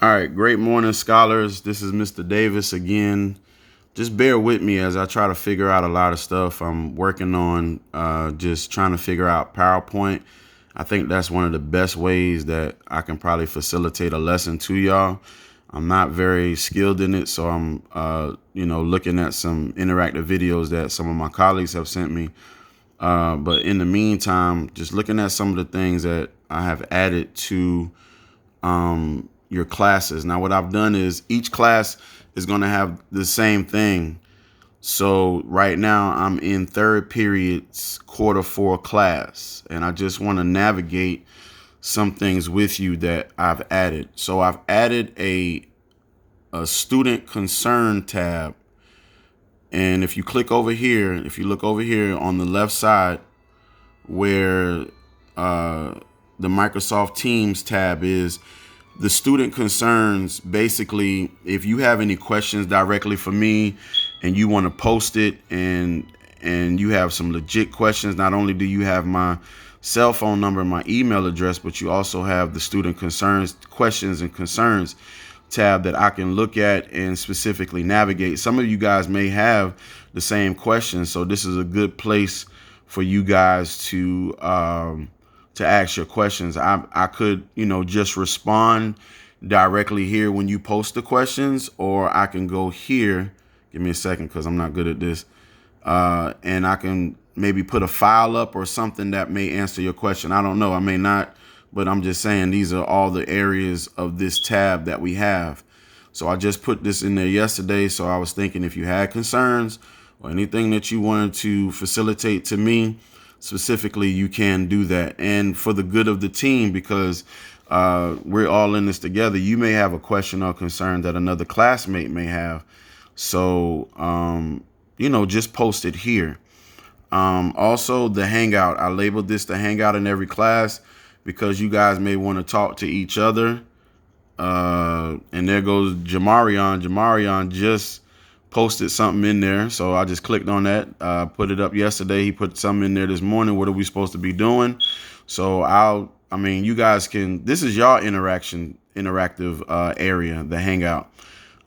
All right, great morning, scholars. This is Mr. Davis again. Just bear with me as I try to figure out a lot of stuff. I'm working on just trying to figure out PowerPoint. I think that's one of the best ways that I can probably facilitate a lesson to y'all. I'm not very skilled in it, so I'm looking at some interactive videos that some of my colleagues have sent me. But in the meantime, just looking at some of the things that I have added to your classes. Now, what I've done is each class is going to have the same thing. So right now I'm in third period's quarter 4 class, and I just want to navigate some things with you that I've added. So I've added a student concern tab. And if you click over here, if you look over here on the left side where the Microsoft Teams tab is, the student concerns, basically, if you have any questions directly for me and you want to post it and you have some legit questions, not only do you have my cell phone number and my email address, but you also have the student concerns, questions and concerns tab that I can look at and specifically navigate. Some of you guys may have the same questions, so this is a good place for you guys to ask your questions. I could, just respond directly here when you post the questions, or I can go here. Give me a second because I'm not good at this. And I can maybe put a file up or something that may answer your question. I don't know. I may not, but I'm just saying these are all the areas of this tab that we have. So I just put this in there yesterday. So I was thinking if you had concerns or anything that you wanted to facilitate to me, specifically, you can do that. And for the good of the team, because we're all in this together, you may have a question or concern that another classmate may have. So, just post it here. Also, the Hangout. I labeled this the Hangout in every class because you guys may want to talk to each other. And there goes Jamarion. Jamarion just posted something in there. So I just clicked on that, put it up yesterday. He put something in there this morning. What are we supposed to be doing? So you guys can, this is y'all interactive area, the Hangout.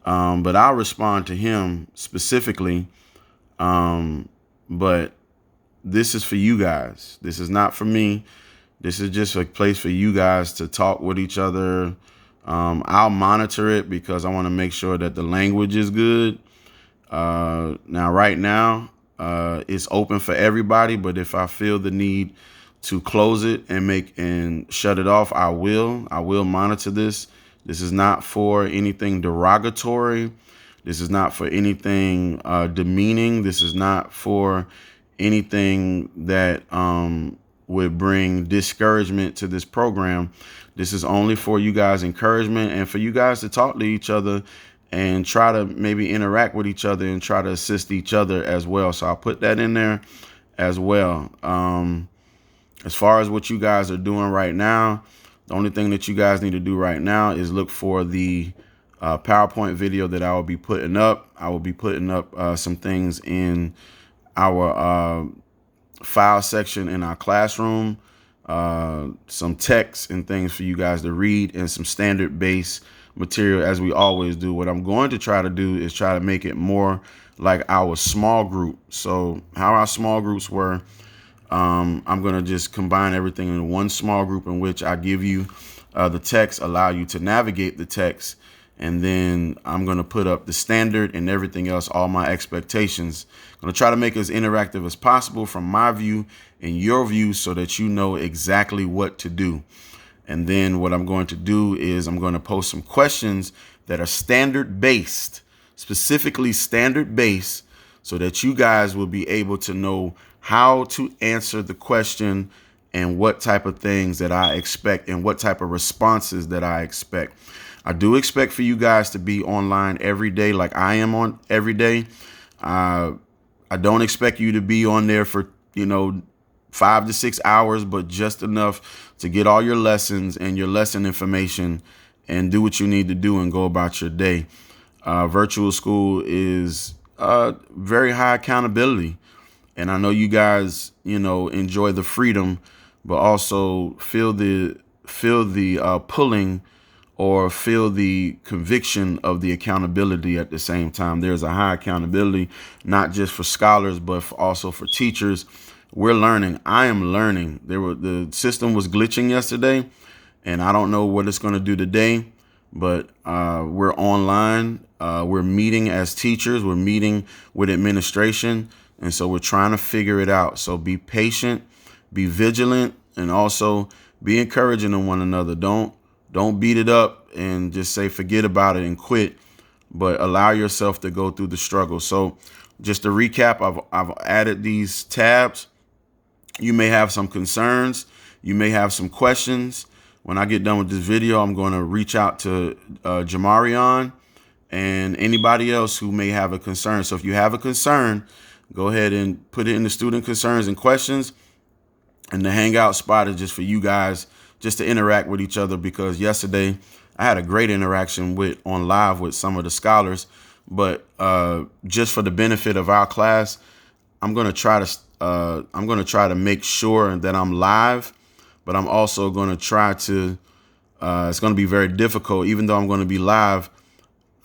But I'll respond to him specifically. But this is for you guys. This is not for me. This is just a place for you guys to talk with each other. I'll monitor it because I want to make sure that the language is good. Now, right now, it's open for everybody, but if I feel the need to close it and shut it off, I will monitor this. This is not for anything derogatory. This is not for anything demeaning. This is not for anything that would bring discouragement to this program. This is only for you guys' encouragement and for you guys to talk to each other and try to maybe interact with each other and try to assist each other as well. So I'll put that in there as well. As far as what you guys are doing right now, the only thing that you guys need to do right now is look for the PowerPoint video that I will be putting up. I will be putting up some things in our file section in our classroom, some text and things for you guys to read, and some standard base material as we always do. What I'm going to try to do is try to make it more like our small group. So how our small groups were, I'm going to just combine everything in one small group in which I give you the text, allow you to navigate the text, and then I'm going to put up the standard and everything else, all my expectations. I'm going to try to make it as interactive as possible from my view and your view so that you know exactly what to do. And then what I'm going to do is I'm going to post some questions that are standard based, specifically standard based, so that you guys will be able to know how to answer the question and what type of things that I expect and what type of responses that I expect. I do expect for you guys to be online every day like I am on every day. I don't expect you to be on there for, 5 to 6 hours, but just enough to get all your lessons and your lesson information and do what you need to do and go about your day. Virtual school is very high accountability. And I know you guys, enjoy the freedom, but also feel the pulling or feel the conviction of the accountability at the same time. There's a high accountability, not just for scholars, but also for teachers. We're learning. I am learning. The system was glitching yesterday, and I don't know what it's going to do today, but we're online. We're meeting as teachers. We're meeting with administration. And so we're trying to figure it out. So be patient, be vigilant, and also be encouraging to one another. Don't beat it up and just say forget about it and quit, but allow yourself to go through the struggle. So just to recap, I've added these tabs. You may have some concerns. You may have some questions. When I get done with this video, I'm going to reach out to Jamarion and anybody else who may have a concern. So if you have a concern, go ahead and put it in the student concerns and questions. And the hangout spot is just for you guys just to interact with each other, because yesterday I had a great interaction on live with some of the scholars. But just for the benefit of our class, I'm going to try to make sure that I'm live, but I'm also going to try to it's going to be very difficult. Even though I'm going to be live,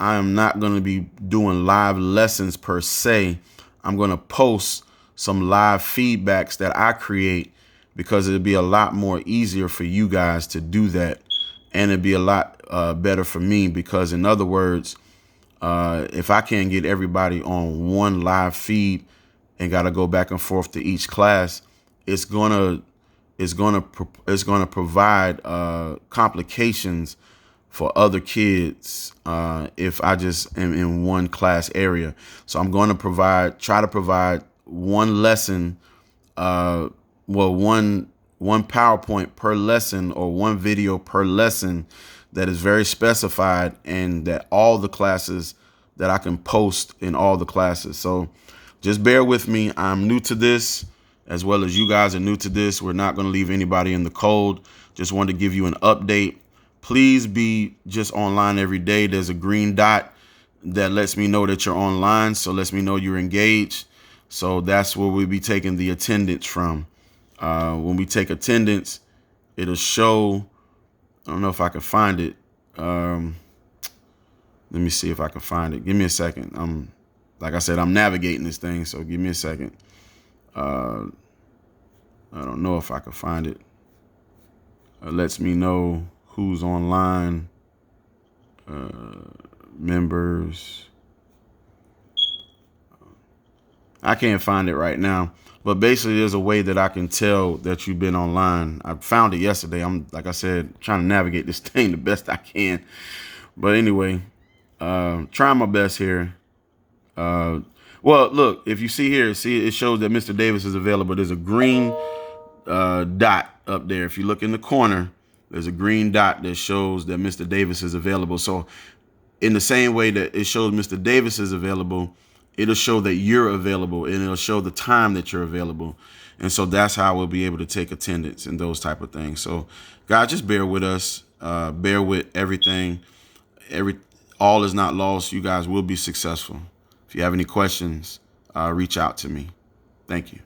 I am not going to be doing live lessons per se. I'm going to post some live feedbacks that I create, because it'd be a lot more easier for you guys to do that. And it'd be a lot better for me, because in other words, if I can't get everybody on one live feed and got to go back and forth to each class, it's gonna provide complications for other kids if I just am in one class area. So I'm going to try to provide one lesson, one PowerPoint per lesson, or one video per lesson that is very specified, and that all the classes that I can post in all the classes. So just bear with me. I'm new to this, as well as you guys are new to this. We're not going to leave anybody in the cold. Just wanted to give you an update. Please be just online every day. There's a green dot that lets me know that you're online, so lets me know you're engaged. So that's where we'll be taking the attendance from. When we take attendance, it'll show, I don't know if I can find it. Let me see if I can find it. Give me a second. Like I said, I'm navigating this thing, so give me a second. I don't know if I can find it. It lets me know who's online, members. I can't find it right now, but basically there's a way that I can tell that you've been online. I found it yesterday. I'm, like I said, trying to navigate this thing the best I can. But anyway, trying my best here. Well, look, if you see here, see, it shows that Mr. Davis is available. There's a green dot up there. If you look in the corner, there's a green dot that shows that Mr. Davis is available. So in the same way that it shows Mr. Davis is available, it'll show that you're available, and it'll show the time that you're available. And so that's how we'll be able to take attendance and those type of things. So guys, just bear with us, bear with everything. All is not lost. You guys will be successful. If you have any questions, reach out to me. Thank you.